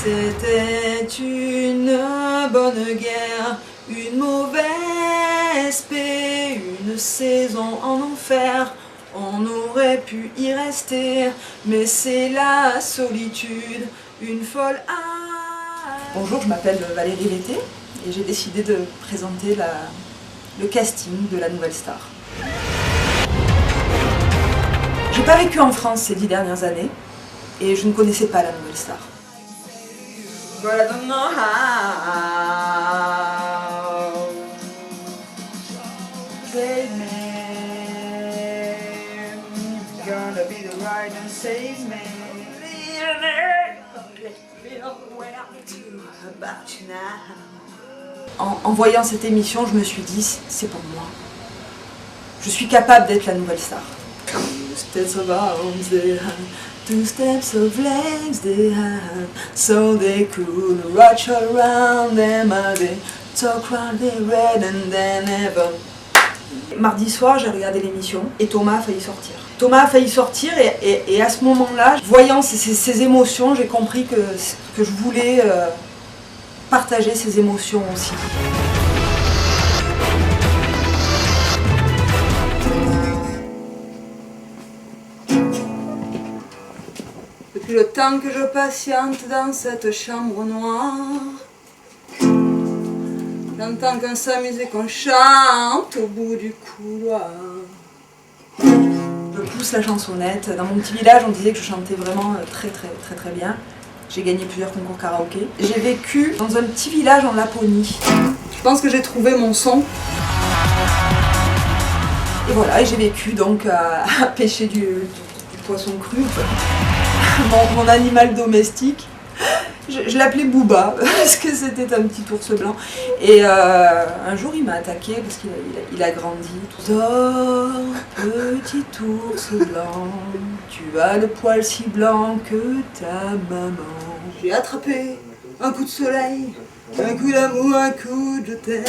C'était une bonne guerre, une mauvaise paix, une saison en enfer. On aurait pu y rester, mais c'est la solitude, une folle âme. Bonjour, je m'appelle Valérie Lété et j'ai décidé de présenter le casting de la Nouvelle Star. J'ai pas vécu en France ces 10 dernières années et je ne connaissais pas la Nouvelle Star. But I don't know how. Save me, gonna be the right and save me. En voyant cette émission, je me suis dit, c'est pour moi. Je suis capable d'être la Nouvelle Star. Two steps of legs they had, so they could rush around them, they talk round, they read and then never. Mardi soir, j'ai regardé l'émission et Thomas a failli sortir. Thomas a failli sortir et à ce moment-là, voyant ces émotions, j'ai compris que je voulais partager ces émotions aussi. Depuis le temps que je patiente dans cette chambre noire, j'entends qu'on s'amuse et qu'on chante au bout du couloir. Je pousse la chansonnette. Dans mon petit village, on disait que je chantais vraiment très bien. J'ai gagné plusieurs concours karaoké. J'ai vécu dans un petit village en Laponie. Je pense que j'ai trouvé mon son. Et voilà, et j'ai vécu donc à pêcher du poisson cru. Mon animal domestique, je l'appelais Booba parce que c'était un petit ours blanc et un jour il m'a attaqué parce qu'il a grandi. Dors, petit ours blanc, tu as le poil si blanc que ta maman. J'ai attrapé un coup de soleil, un coup d'amour, un coup de terre.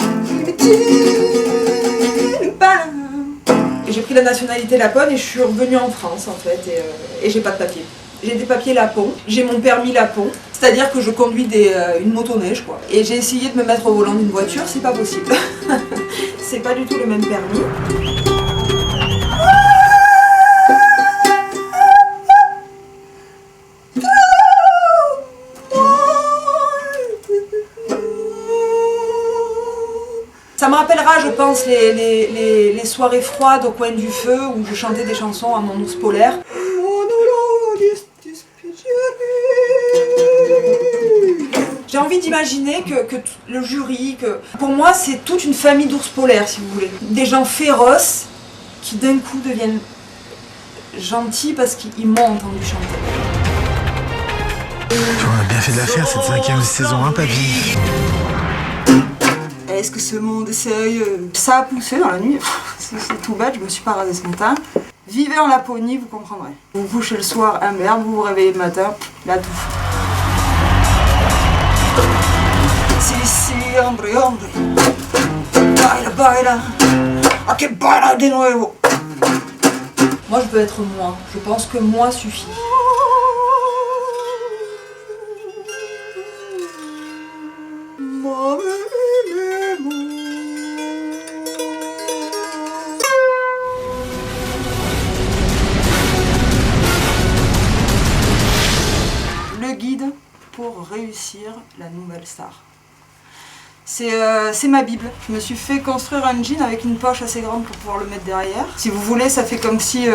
Et j'ai pris la nationalité lapone et je suis revenue en France en fait et j'ai pas de papier. J'ai des papiers lapons, j'ai mon permis lapon, c'est-à-dire que je conduis une motoneige quoi. Et j'ai essayé de me mettre au volant d'une voiture, c'est pas possible. C'est pas du tout le même permis. Ça me rappellera, je pense, les soirées froides au coin du feu où je chantais des chansons à mon ours polaire. J'ai envie d'imaginer que le jury, pour moi c'est toute une famille d'ours polaires si vous voulez. Des gens féroces qui d'un coup deviennent gentils parce qu'ils m'ont entendu chanter. On a bien fait de la faire cette 5e saison, hein papy? Est-ce que ce monde est sérieux? Ça a poussé dans la nuit, c'est tout bête, je me suis pas rasée ce matin. Vivez en Laponie, vous comprendrez. Vous vous couchez le soir, merde, vous vous réveillez le matin, la touffe. Si, hombre, hombre, baila, baila, a que baila de nuevo. Moi je veux être moi, je pense que moi suffit. Le guide pour réussir la Nouvelle Star. C'est ma Bible. Je me suis fait construire un jean avec une poche assez grande pour pouvoir le mettre derrière. Si vous voulez, ça fait comme si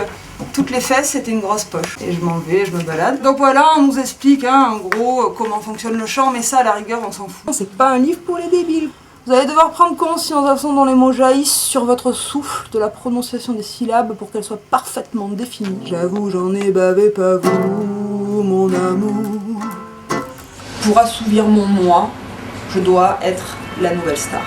toutes les fesses c'était une grosse poche. Et je m'en vais, je me balade. Donc voilà, on nous explique en gros comment fonctionne le chant, mais ça à la rigueur on s'en fout. C'est pas un livre pour les débiles. Vous allez devoir prendre conscience de la façon dont les mots jaillissent sur votre souffle, de la prononciation des syllabes pour qu'elles soient parfaitement définies. J'avoue, j'en ai bavé, pas vous, mon amour. Pour assouvir mon moi, je dois être la Nouvelle Star.